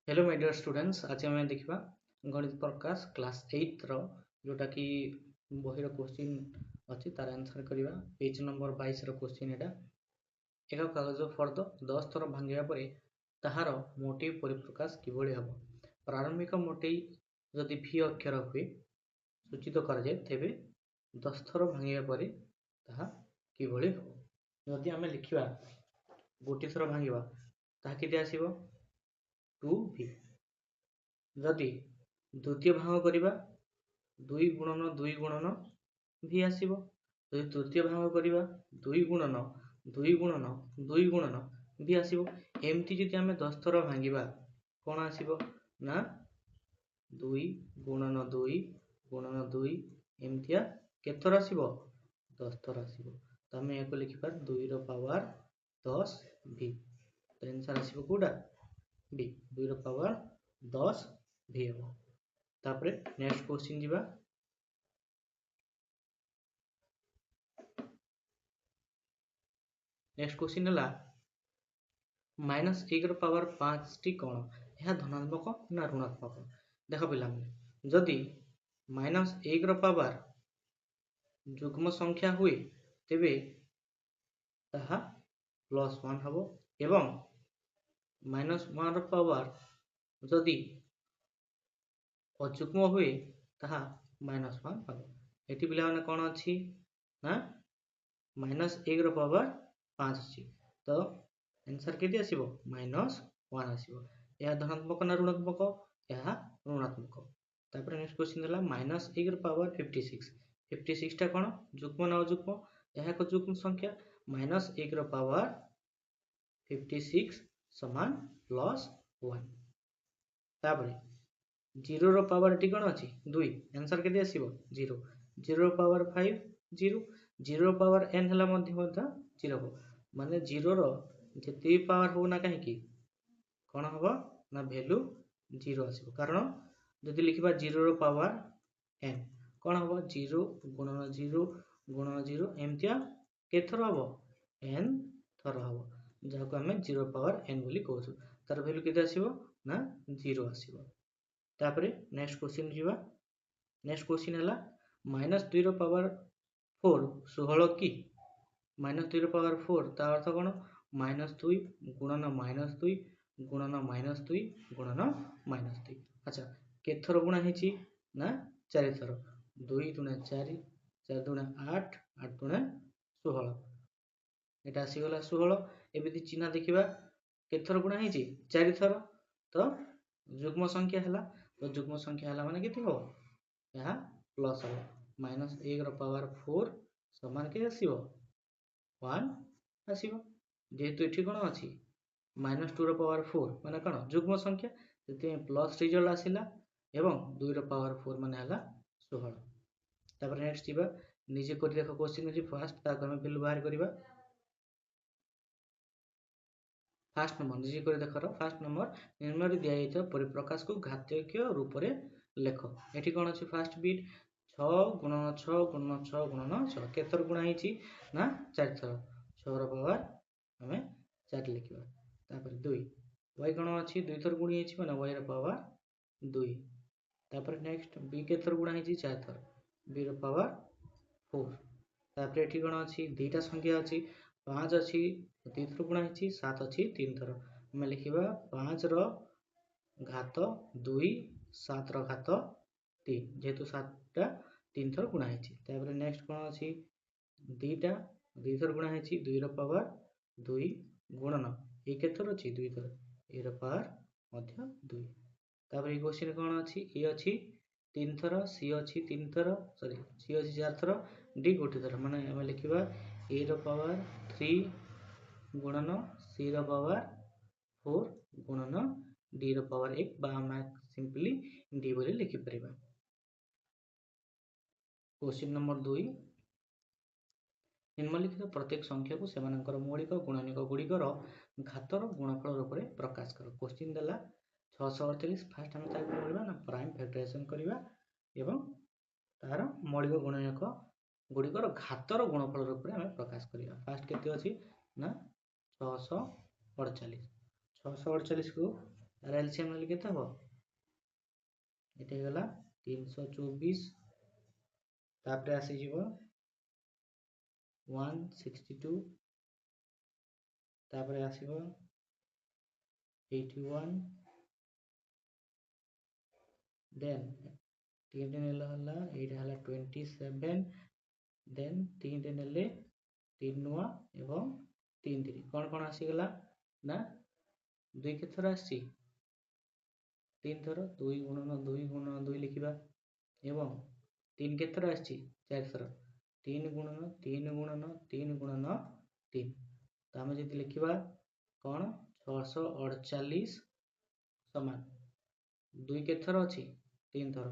Hello my dear students, आज आम देखा गणित प्रकाश क्लास 8 रो जोटा कि बहीर क्वेश्चन अच्छी तार आंसर करवा पेज नंबर 22 रो क्वेश्चन एटा एक कागज फर्द 10 थर भांगा पर ताहार मोटी परिप्रकाश किभଳି हम प्रारंभिक मोटी जदि भि अक्षर हुए सूचित कर जाए तेबे 10 थर भांगा पर ताहा किभଳି हम जदि आम लिखा गोटे थर भांगा ताहा केते आसीबो 2v जदि द्वितीय भाग करवा 2 गुणन 2 गुणन v आसीबो जदि तृतीय भाग करवा 2 गुणन 2 गुणन 2 गुणन v आसीबो एमती जदि आमे 10 थर भांगिबा कोन आसीबो ना 2 गुणन 2 गुणन 2 एमतिया केते थर आसीबो 10 थर आसीबो त आमे एको लिखिबा 2 रो पावर 10 v त आंसर आसीबो कोडा b 2 रो पावर 10 v हम तापरे नेक्स्ट क्वेश्चन जीवा नेक्स्ट क्वेश्चन हला -1 रो पावर 5 टी कोन यह धनात्मक ना ऋणात्मक देखो पिला जदि -1 रो पावर युग्म संख्या हुए तेबे ताहा +1 हबो एवं -1 रो पावर जदि अजुग्म हुए ताहा -1 हबो एठी पिला माने कोन अछि ना -1 रो पावर 5 अछि तो आंसर केते आसीबो -1 आसीबो यह धनात्मक ना ऋणात्मक यह ऋणात्मक तापर नेक्स्ट क्वेश्चन हला -1 रो पावर 56 56 टा कोन युग्म ना अजुग्म यह को युग्म संख्या -1 रो पावर 56 समान +1 तापर 0 रो पावर एटी कोन अछि 2 आंसर केते आसीबो 0 0 रो पावर 5 0 0 रो पावर n हला मध्य 0 हो माने 0 रो जति पावर हो ना काहे की कोन हबो ना वैल्यू 0 आसीबो कारण जदि लिखिबा 0 रो पावर n कोन हबो 0 गुणन 0 गुणन 0 एमतिया केथर हबो n थर हबो जाको हमें 0 पावर n बोली कहू तार वैल्यू केते आसीबो ना 0 आसीबो तापरे नेक्स्ट क्वेश्चन जीवा नेक्स्ट क्वेश्चन हला -2 रो पावर 4 16 की -2 रो पावर 4 ता अर्थ कोन -2 गुणन -2 गुणन -2 गुणन -2 अच्छा केथर गुणा हेची ना 4 थर 2 दुना 4 4 दुना 8 8 दुना 16 एटा आसी गला 16 एबेती चिन्ह देखिबा केथर गुणा हेची 4 थर तो युग्म संख्या हला तो युग्म संख्या हला माने केते हो यह प्लस हो -1 रो पावर 4 समान के आसीबो 1 आसीबो जेहेतु एठी कोन अछि -2 रो पावर 4 माने कोन युग्म संख्या सेते प्लस रिजल्ट आसिला एवं 2 रो पावर 4 माने हला 16 तापर नेक्स्ट जीवा निजे कर देखो क्वेश्चन जे फर्स्ट ता हम वैल्यू बाहर करबा फास्ट नंबर निजे कर देखो फास्ट नंबर निम्न रे दिया जाइतो परिप्रकाश को घातीय रूप रे लेखो एठी कोन अछि फास्ट बिट 6 गुणन 6 गुणन 6 गुणन 6 केतर गुणा हेची ना 4 थर 6 रो पावर हमें 4 लिखिबा तापर 2 y कोन अछि 2 थर गुणी हेची माने y रो पावर 2 तापर नेक्स्ट b केतर गुणा हेची 4 थर b रो पावर 4 तापर एठी कोन अछि दुईटा संख्या अछि 5 अछि 3 थर गुणा हेची 7 अछि 3 थर हमें लिखिबा 5 रो घात 2 7 रो घात 3 जेहेतु 7 टा 3 थर गुणा हेची तापर नेक्स्ट कोन अछि दुईटा 2 थर गुणा हेची 2 रो पावर 2 गुणन ए केतर अछि 2 थर ए रो पावर मध्य 2 तापर ए क्वेश्चन कोन अछि ए अछि 3 थर सी अछि 3 थर सॉरी सी अछि 4 थर डी गोटे थर माने हमें लिखिबा ए रो पावर 3 गुणन सी रो पावर 4 गुणन डी रो पावर 1 बा हम सिंपली डी बोली लिखि परिबा क्वेश्चन नंबर 2 निम्नलिखित प्रत्येक संख्या को सेमानकर मौलिक गुणनिक गुड़िकर घातर गुणफल रूप में प्रकाश कर क्वेश्चन देला 648 फास्ट हम ताको करबा ना प्राइम फैक्टराइजेशन करबा एवं तार मौलिक गुणनिक गुड़िकर घातर गुणफल रूप में हमें प्रकाश करबा फास्ट केते अछि ना 648 648 को तार एलसीएम नेले केते हबो एटे गला 324 तापरे आसी जीवो 162 तापरे आसीबो 81 देन 3 टे नेला हला एटा हला 27 देन 3 टे नेले 3 नुआ एवं 3 3 कोन आसी गला ना 2 के थरा आसी 3 थर 2 गुणन 2 लिखिबा एवं 3 के थरा आसी 4 थर 3 गुणन 3 गुणन 3 गुणन 3 तो आमे जति लिखिबा कोन 648 समान 2 के थर अछि 3 थर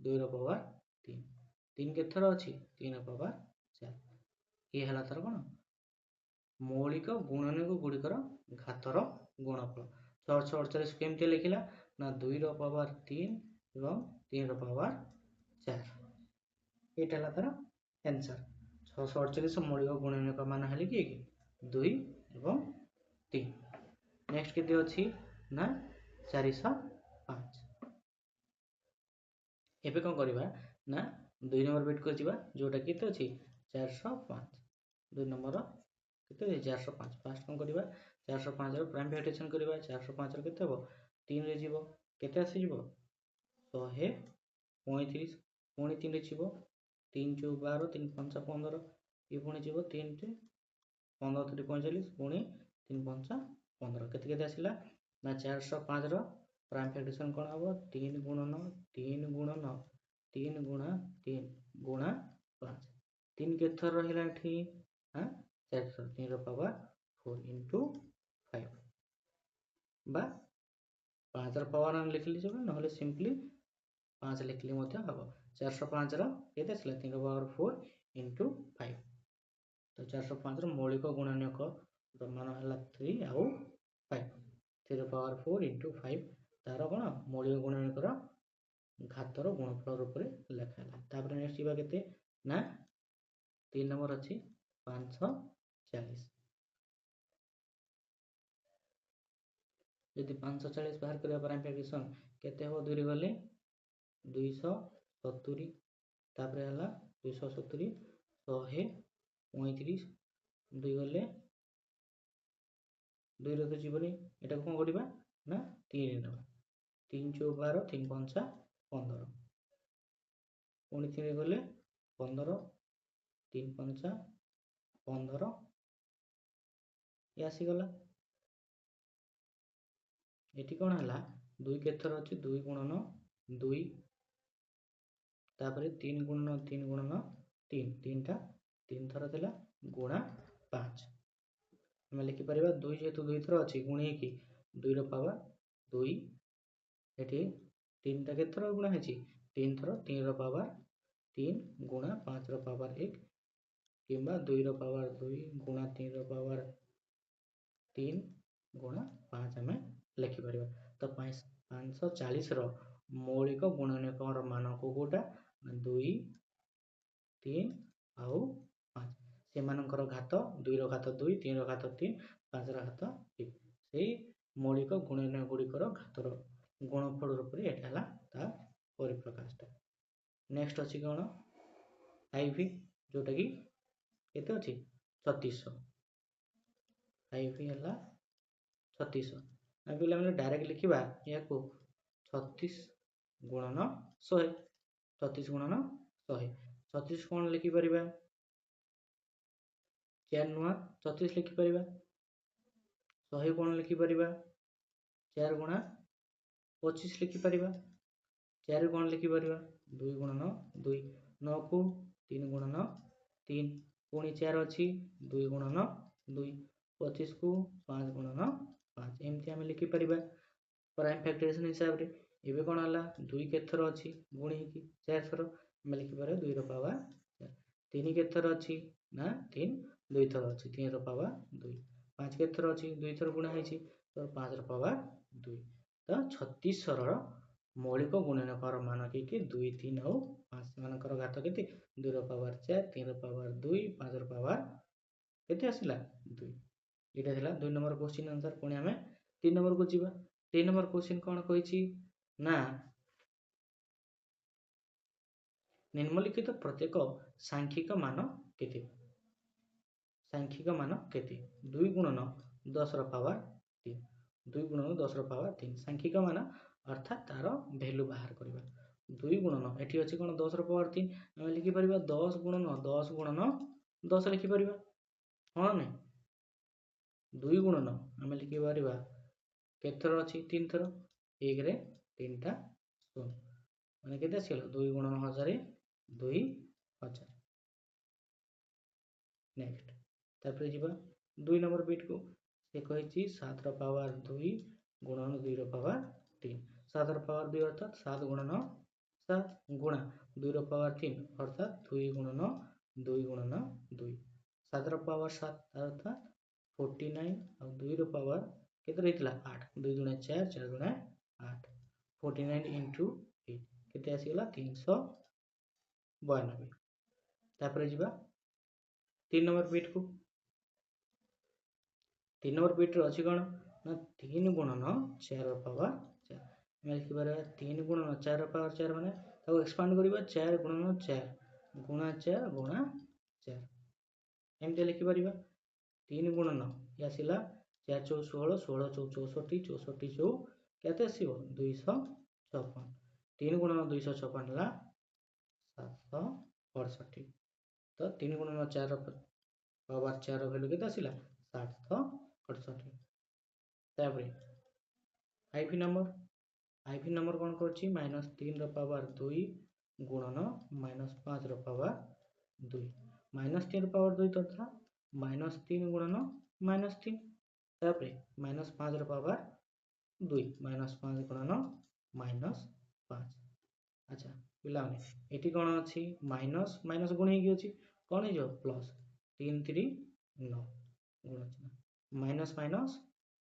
2 रो पावर 3 3 के थर अछि 3 रो पावर 4 ये हला तर कोन मौलिक गुणनक गुड़िकर घातर गुणफल 648 केमते लिखिला ना 2 रो पावर 3 एवं 3 रो पावर 4 एटा हला तर आंसर 648 मौलिक गुणनक मान हले कि 2 एवं 3 नेक्स्ट केते अछि ना 405 एबे कोन करबा ना 2 नंबर बिट को जिबा जोटा केते अछि 405 2 नंबर केते 405 फास्ट कोन करबा 405 रो प्राइम फैक्टराइजेशन करबा 405 रो केते हो 3 रे जीवो केते आसी जीवो 135 पुणी 3 रे जीवो 3 × 12 3 × 5 15 ये पुणी जीवो 3 टे 15 3 45 पुणी 3 5 15 केते केते आसीला ना 405 रो प्राइम फैक्टराइजेशन कोन हबो 3 गुणन 3 गुणन 3 गुणा 3 गुणा 5 3 के थर रहिला एठी हां 4 थर 3 रो पावर 4 * 5 बा 5 रो पावर हम लिखली जब नहले सिंपली 5 लिखली मते हबो 405 रो केते आसीला 3 रो पावर 4 * 5 तो 405 रो मौलिक गुणनक रो मान हला 3 आउ 5 3 रो पावर 4 * 5 तारो कोन मौलिक गुणनक रो घातर गुणफल रूप रे लेखाला तापर नेक्स्ट जीवा केते ना 3 नंबर अछि 540 यदि 540 बाहर करबा प्राइम फैक्टराइजेशन केते हो 2 रे गले 270 तापर हला 270 135 2 गले 2 रे तो जीवनी एटा कोन करबा ना 3 रे नबा 3 × 12 3 5 15 पुणी 3 रे गले 15 3 5 15 ये आसी गला एठी कोन हला 2 के थर अछि 2 गुणन 2 तापर 3 गुणन 3 गुणन 3 3 टा 3 थर देला गुणा 5 हम लिखि परिबा 2 जेतु 2 थर अछि गुणी की 2 रो पावर 2 एठी 3 टा के थर गुणा हेछि 3 थर 3 रो पावर 3 गुणा 5 रो पावर 1 किंबा 2 रो पावर 2 गुणा 3 रो पावर 3 गुणा 5 हमें लिखि परिबा तो 540 रो मौलिक गुणनक रो मान को गोटा 2 3 आउ 5 से मानकर घात 2 रो घात 2 3 रो घात 3 5 रो घात 1 सेही मौलिक गुणनक गुड़िकर घातर गुणफल रूप रे एटा हला ता परिप्रकाशटा नेक्स्ट अछि कोन आईवी जोटा की केते अछि 3600 आईवी हला 3600 आ पिला माने डायरेक्ट लिखिबा या को 36 गुणन 100 36 गुणन 100 36 कोन लिखि परिबा 4 नुआ 36 लिखि परिबा 100 कोन लिखि परिबा 4 गुणा 25 लिखि परिबा 4 कोन लिखि परिबा 2 गुणन 2 9 को 3 गुणन 3 पुणी 4 अछि 2 गुणन 2 25 को 5 गुणन 5 एमति हम लिखि परिबा प्राइम फैक्टराइजेशन हिसाब रे एबे कोन हला 2 के थर अछि गुणी की 4 थर हम लिखि परिबा 2 रो पावर 4 3 के थर अछि ना 3 2 थर अछि 3 रो पावर 2 5 के थर अछि 2 थर गुणा हेछि तो 5 रो पावर 2 तो 3600 रो मौलिक गुणनक रो मान के 2 3 और 5 मानकर घात केते 2 रो पावर 4 3 रो पावर 2 5 रो पावर केते आसिला 2 एटा हला 2 नंबर क्वेश्चन आंसर पुणी हमें 3 नंबर को जीवा 3 नंबर क्वेश्चन कौन कही ना निम्नलिखित प्रत्येक सांख्यिक मान केते सांख्यिक मान केते 2 गुणन 10 ର पावर 3 2 गुणन 10 ର पावर 3 सांख्यिक मान अर्थात तार वैल्यू बाहर करबा 2 गुणन एठी अछि कोन 10 ର पावर 3 हम लिखि परबा 10 गुणन 10 लिखि परबा हां नै 2 गुणन हम लिखि परबा केथर अछि 3 थर 1 रे 3 टा शून्य माने केते आसिल 2 गुणन 1000 2000 नेक्स्ट तापर जीवा 2 नंबर बिट को से कहिछि 7 ର पावर 2 गुणन 2 ର पावर 3 7 ର पावर 2 अर्थात 7 गुणन 7 गुणा 2 ର पावर 3 अर्थात 2 गुणन 2 गुणन 2 7 ର पावर 7 अर्थात 49 और 2 ର पावर केते रहितला 8 2 गुणा 4 4 गुणा 8 49 into 8 केते आसीला 392 तापर जीवा 3 नंबर बिट को 3 नंबर बिट रे अछि कोन ना 3 गुणन 4 ର पावर 4 मैं लिखि बारे 3 गुणन 4 ର पावर 4 माने ताको एक्सपांड करिबा 4 गुणन 4 गुणा 4 गुणा 4 एमते लिखि परिबा 3 गुणन यासिला 4 4 16 16 4 64 64 4 केते आसीबो 256 3 गुणन 256 ला 768 तो 3 गुणन 4 ର पावर 4 ର वैल्यू केते आसिला 768 तापर आईपी नंबर कोन करछि -3 ର पावर 2 गुणन -5 ର पावर 2 -3 ର पावर 2 तथा -3 गुणन -3 तापर -5 ର पावर 2 -5 गुणन -5 अच्छा पिला एटी कोन अछि माइनस माइनस गुण हे अछि कोन हे जो प्लस 3 3 9 गुण अछि माइनस माइनस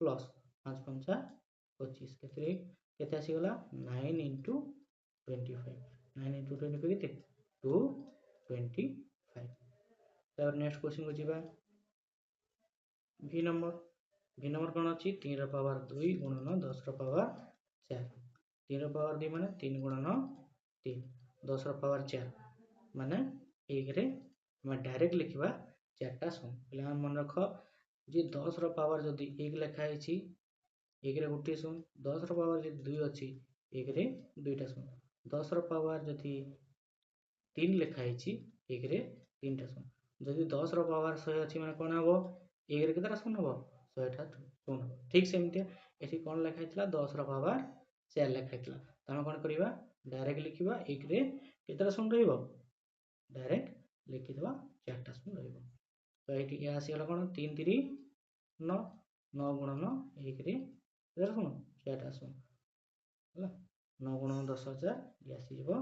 प्लस 5 5 25 केते केते आसी गला 9 into 25 9 into 25 केते 225 तापर नेक्स्ट क्वेश्चन को जीवा v नंबर कोन अछि 3 ର पावर 2 गुणन 10 ର पावर 4 3 ର पावर 2 माने 3 गुणन 3 10 ର पावर 4 माने 1 रे हम डायरेक्ट लिखिबा 4 टा शून्य पिला मन रख जे 10 ର पावर जदी 1 लिखा हैछि 1 रे गुटी शून्य 10 ର पावर जे 2 अछि 1 रे 2 टा शून्य 10 ର पावर जदी 3 लिखा हैछि 1 रे 3 टा शून्य जदी 10 ର पावर 100 अछि माने कोन हबो 1 रे केतरा शून्य हबो 100 टा शून्य ठीक सेमते एठी कोन लिखा हैतला 10 ର पावर 4 लिखा हैतला तमे कोन करिबा डायरेक्ट लिखिबा 1 रे केतरा शून्य रहइबो डायरेक्ट लिखि देबा 4 टा शून्य रहइबो तो एठी के आसी हला कोन 3 3 9 9 गुणन 1 रे केतरा शून्य 4 टा शून्य हला 9 गुणन 10000 ये आसी जेबो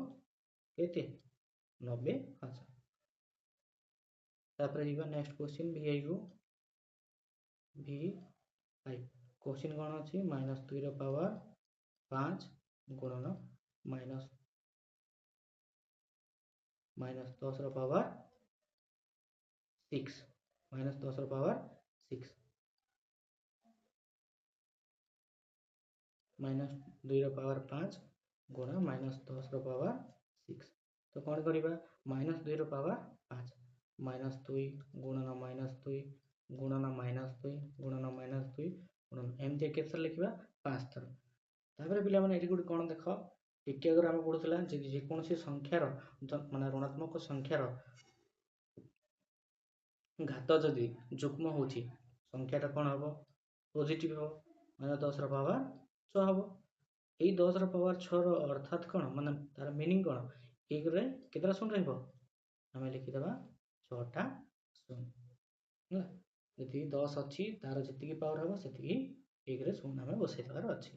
केते 90000 तापर जीवा नेक्स्ट क्वेश्चन भी आइबो v5 क्वेश्चन कोन अछि -2 ର पावर 5 गुणन -10 ର पावर 6 -10 ର पावर 6 -2 ର पावर 5 गुणा -10 ର पावर 6 तो कोन करिबा -2 ର पावर 5 -2 गुणन -2 गुणन -2 गुणन -2 गुणन एमते केतर लिखिबा 5 थर तापर पिला माने एठी गुड कोन देखो टिके अगर हम पढुतला जे कोनसी संख्यार माने ऋणात्मक संख्यार घात जदि जुग्म होछि संख्याटा कोन हबो पॉजिटिव हो माने 10 ର पावर 6 हबो एई 10 ର पावर 6 रो अर्थात कोन माने तार मीनिंग कोन 1 रे केतरा शून्य रहइबो हमें लिखि देबा 6 टा शून्य हला जदि 10 अछि तार जति पावर हबो सेति 1 रे शून्य हमें बसै देबार अछि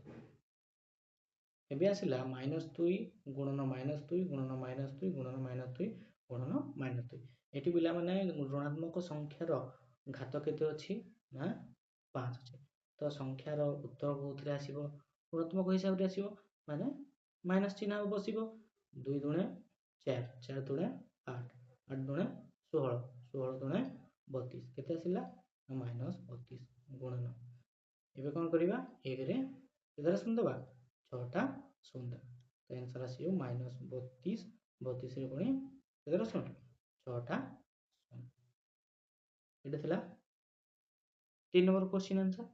एबे आसिला -2 गुणन -2 गुणन -2 गुणन -2 गुणन -2 एटी बिला माने ऋणात्मक संख्यार घात केते अछि ना 5 अछि तो संख्यार उत्तर कोथरे आसीबो ऋणात्मक हिसाब रे आसीबो माने माइनस चिन्ह बसिबो 2 दुणे 4 4 दुणे 8 8 दुणे 16 16 दुणे 32 केते आसिला -32 गुणन एबे कोन करिबा 1 रे କେତେଟା ଶୂନ ଦେବା 6ଟା ଶୂନ ଦେବା ତ ଆନ୍ସର ଆସିବ -32 32 ରେ ପୁଣି କେତେଟା ଶୂନ 6ଟା ଶୂନ। ଏଇଟା ଥିଲା 3 ନମ୍ବର क्वेश्चन आंसर।